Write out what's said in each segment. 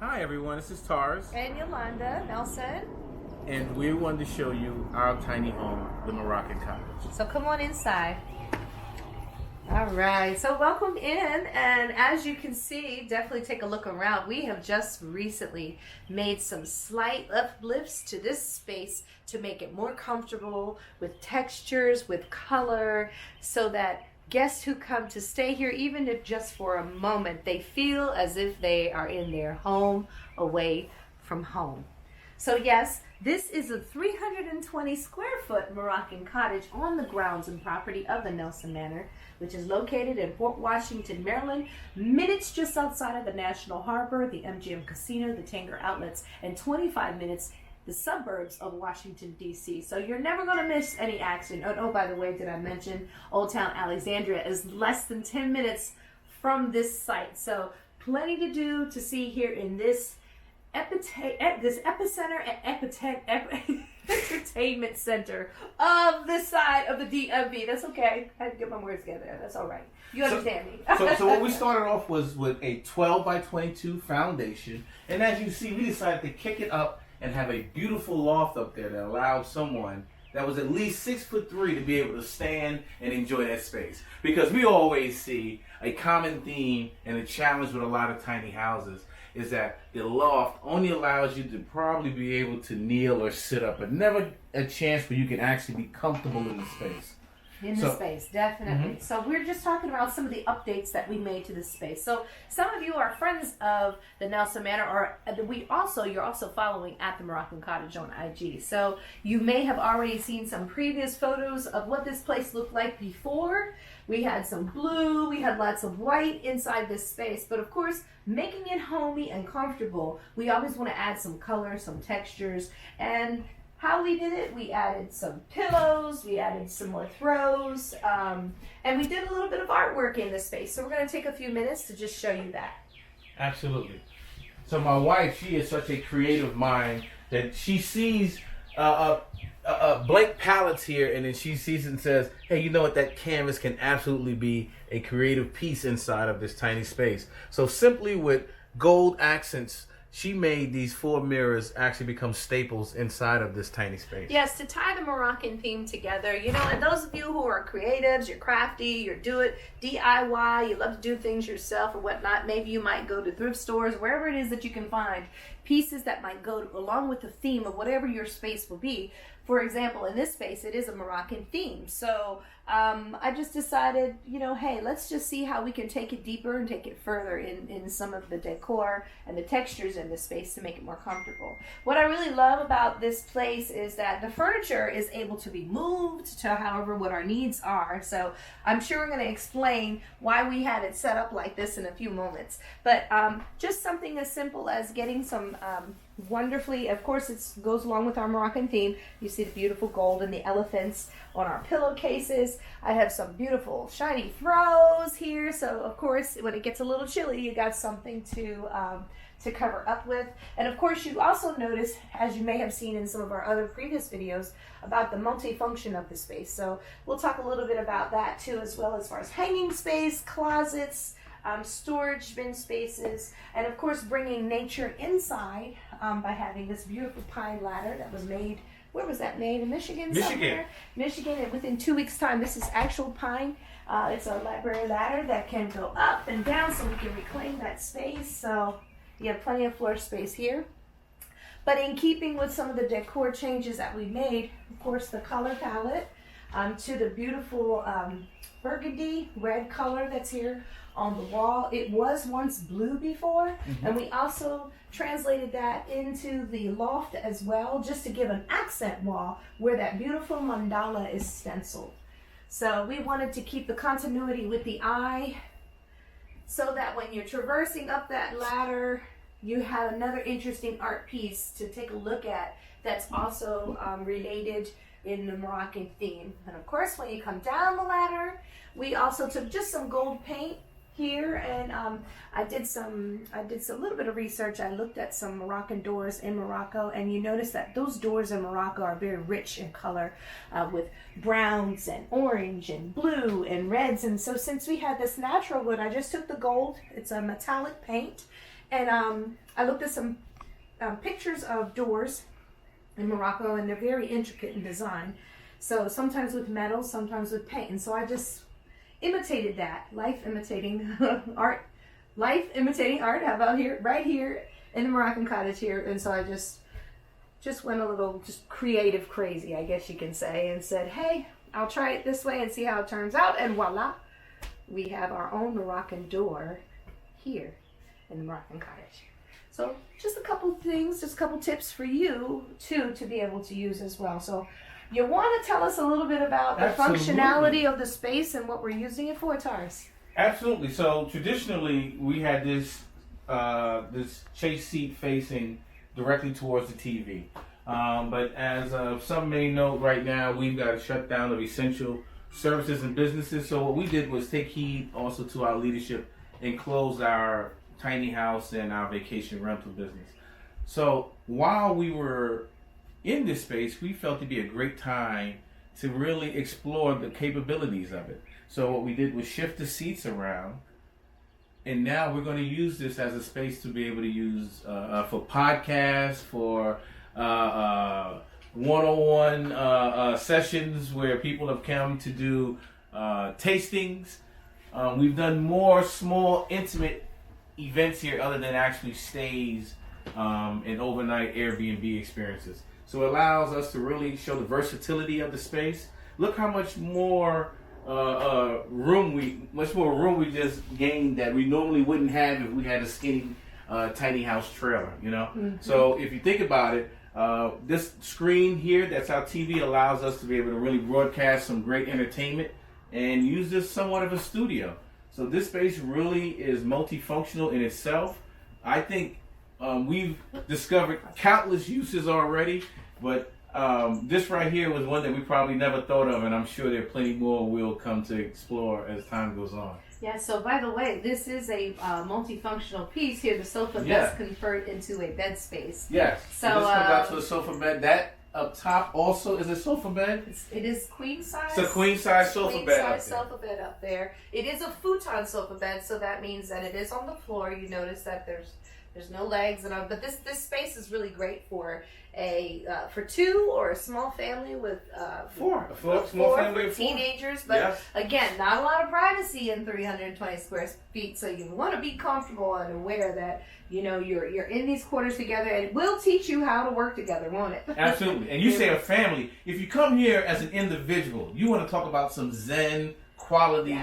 Hi everyone, this is Tarus, And Yolanda Nelson. and we wanted to show you our tiny home, the Moroccan Cottage. So come on inside. All right, so welcome in, and as you can see, definitely take a look around. We have just recently made some slight uplifts to this space to make it more comfortable with textures, with color, so that guests who come to stay here, even if just for a moment, they feel as if they are in their home away from home. So yes, this is a 320 square foot Moroccan cottage on the grounds and property of the Nelson Manor, which is located in Fort Washington, Maryland, minutes just outside of the National Harbor, the MGM Casino, the Tanger Outlets, and 25 minutes the suburbs of Washington, D.C. So you're never going to miss any action. Oh, by the way, did I mention Old Town Alexandria is less than 10 minutes from this site. So plenty to do to see here in this epicenter and entertainment center of this side of the DMV. That's okay. I had to get my words together. That's all right. You understand me. So what we started off was with a 12 by 22 foundation, and as you see, we decided to kick it up and have a beautiful loft up there that allowed someone that was at least 6'3" to be able to stand and enjoy that space. Because we always see a common theme and a challenge with a lot of tiny houses is that the loft only allows you to probably be able to kneel or sit up, but never a chance where you can actually be comfortable in the space. In the space, definitely. Mm-hmm. So we're just talking about some of the updates that we made to this space. So some of you are friends of the Nelson Manor, or you're also following at the Moroccan Cottage on IG. So you may have already seen some previous photos of what this place looked like before. We had some blue, we had lots of white inside this space, but of course, making it homey and comfortable, we always want to add some color, some textures, and how we did it, we added some pillows, we added some more throws, and we did a little bit of artwork in this space. So we're going to take a few minutes to just show you that. Absolutely. So my wife, she is such a creative mind that she sees blank palettes here, and then she sees it and says, hey, you know what, that canvas can absolutely be a creative piece inside of this tiny space. So simply with gold accents, she made these 4 mirrors actually become staples inside of this tiny space. Yes, to tie the Moroccan theme together, and those of you who are creatives, you're crafty, you're DIY, you love to do things yourself or whatnot, maybe you might go to thrift stores, wherever it is that you can find pieces that might go along with the theme of whatever your space will be. For example, in this space, it is a Moroccan theme. So I just decided, hey, let's just see how we can take it deeper and take it further in some of the decor and the textures in this space to make it more comfortable. What I really love about this place is that the furniture is able to be moved to however what our needs are. So I'm sure we're going to explain why we have it set up like this in a few moments. But just something as simple as getting some wonderfully, of course it goes along with our Moroccan theme. You see the beautiful gold and the elephants on our pillowcases. I have some beautiful shiny throws here, so of course when it gets a little chilly you got something to cover up with. And of course you also notice, as you may have seen in some of our other previous videos, about the multifunction of the space. So we'll talk a little bit about that too, as well as far as hanging space, closets, storage bin spaces, and of course bringing nature inside by having this beautiful pine ladder that was made, where was that made? In Michigan? Michigan, and within 2 weeks time, this is actual pine. It's a library ladder that can go up and down so we can reclaim that space. So you have plenty of floor space here. But in keeping with some of the decor changes that we made, of course the color palette to the beautiful burgundy red color that's here on the wall. It was once blue before, and we also translated that into the loft as well, just to give an accent wall where that beautiful mandala is stenciled. So we wanted to keep the continuity with the eye so that when you're traversing up that ladder, you have another interesting art piece to take a look at that's also related in the Moroccan theme. And of course, when you come down the ladder, we also took just some gold paint here, and I did a little bit of research. I looked at some Moroccan doors in Morocco, and you notice that those doors in Morocco are very rich in color, with browns and orange and blue and reds. And so since we had this natural wood, I just took the gold. It's a metallic paint, and I looked at some pictures of doors in Morocco, and they're very intricate in design. So sometimes with metal, sometimes with paint, and so I just imitated that. Life imitating art. Life imitating art. How about here, right here in the Moroccan Cottage here? And so I just went a little just creative crazy, I guess you can say, and said, hey, I'll try it this way and see how it turns out. And voila, we have our own Moroccan door here in the Moroccan Cottage. So just a couple things, just a couple tips for you too to be able to use as well. So you want to tell us a little bit about the functionality of the space and what we're using it for, Tarus? Absolutely. So traditionally, we had this chase seat facing directly towards the TV. But as some may know right now, we've got a shutdown of essential services and businesses. So what we did was take heed also to our leadership and close our tiny house and our vacation rental business. So while we were in this space, we felt it'd be a great time to really explore the capabilities of it. So what we did was shift the seats around, and now we're going to use this as a space to be able to use for podcasts, for one-on-one sessions where people have come to do tastings. We've done more small, intimate events here other than actually stays and overnight Airbnb experiences. So it allows us to really show the versatility of the space. Look how much more room we just gained that we normally wouldn't have if we had a skinny tiny house trailer, you know? Mm-hmm. So if you think about it, this screen here, that's our TV, allows us to be able to really broadcast some great entertainment and use this somewhat of a studio. So this space really is multifunctional in itself. I think we've discovered countless uses already, but this right here was one that we probably never thought of, and I'm sure there are plenty more we'll come to explore as time goes on. Yeah, so by the way, this is a multifunctional piece here. The sofa does convert into a bed space. Yes, so this comes out to a sofa bed. That up top also is a sofa bed. It is queen size. It's a queen size sofa bed. Queen size sofa bed up there. It is a futon sofa bed, so that means that it is on the floor. You notice that there's no legs and all, but this space is really great for for two or a small family with four small family with teenagers. But again, not a lot of privacy in 320 square feet, so you want to be comfortable and aware that you're in these quarters together, and it will teach you how to work together, won't it? Absolutely. And you say a family. If you come here as an individual, you want to talk about some Zen quality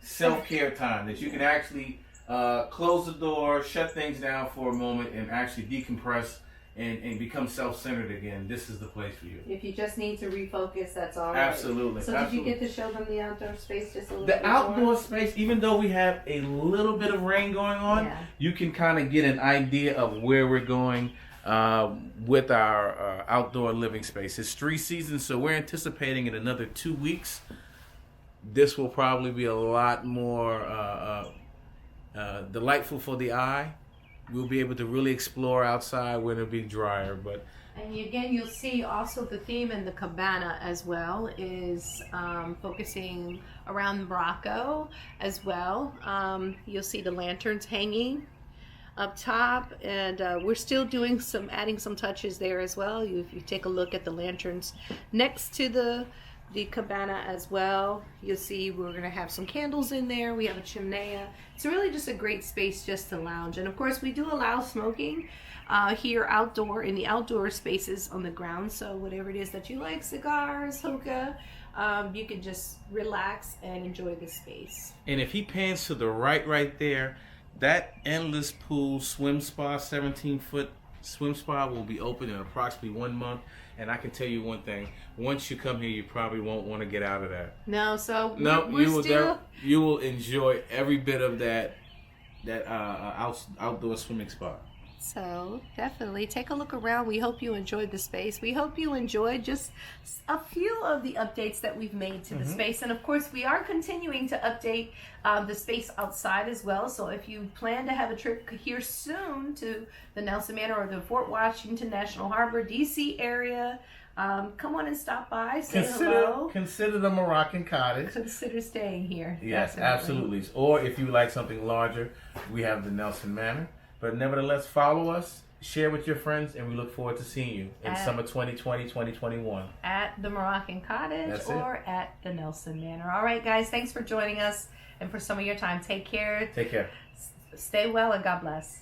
self-care time that you can actually close the door, shut things down for a moment, and actually decompress and become self-centered again. This is the place for you. If you just need to refocus, that's all right. Absolutely. So did you get to show them the outdoor space just a little bit more? The outdoor space, even though we have a little bit of rain going on, you can kind of get an idea of where we're going with our outdoor living space. It's 3 seasons, so we're anticipating in another 2 weeks, this will probably be a lot more delightful for the eye. We'll be able to really explore outside when it'll be drier. And again, you'll see also the theme in the cabana as well is focusing around Morocco as well. You'll see the lanterns hanging up top, and we're still doing adding some touches there as well. If you take a look at the lanterns next to the cabana as well, you'll see we're going to have some candles in there. We have a chimenea. It's really just a great space just to lounge. And of course, we do allow smoking here outdoor in the outdoor spaces on the ground. So whatever it is that you like, cigars, hookah, you can just relax and enjoy the space. And if he pans to the right there, that endless pool swim spa, 17-foot swim spa will be open in approximately 1 month. And I can tell you one thing: once you come here, you probably won't want to get out of that. No, so you will enjoy every bit of that outdoor swimming spot. So definitely take a look around. We hope you enjoyed the space. We hope you enjoyed just a few of the updates that we've made to the space. And of course, we are continuing to update the space outside as well. So if you plan to have a trip here soon to the Nelson Manor or the Fort Washington National Harbor, D.C. area, come on and stop by, say hello. Consider the Moroccan Cottage. Consider staying here. Yes, Definitely. absolutely. Or if you like something larger, we have the Nelson Manor. But nevertheless, follow us, share with your friends, and we look forward to seeing you in summer 2020, 2021. At the Moroccan Cottage or at the Nelson Manor. All right, guys, thanks for joining us and for some of your time. Take care. Take care. Stay well and God bless.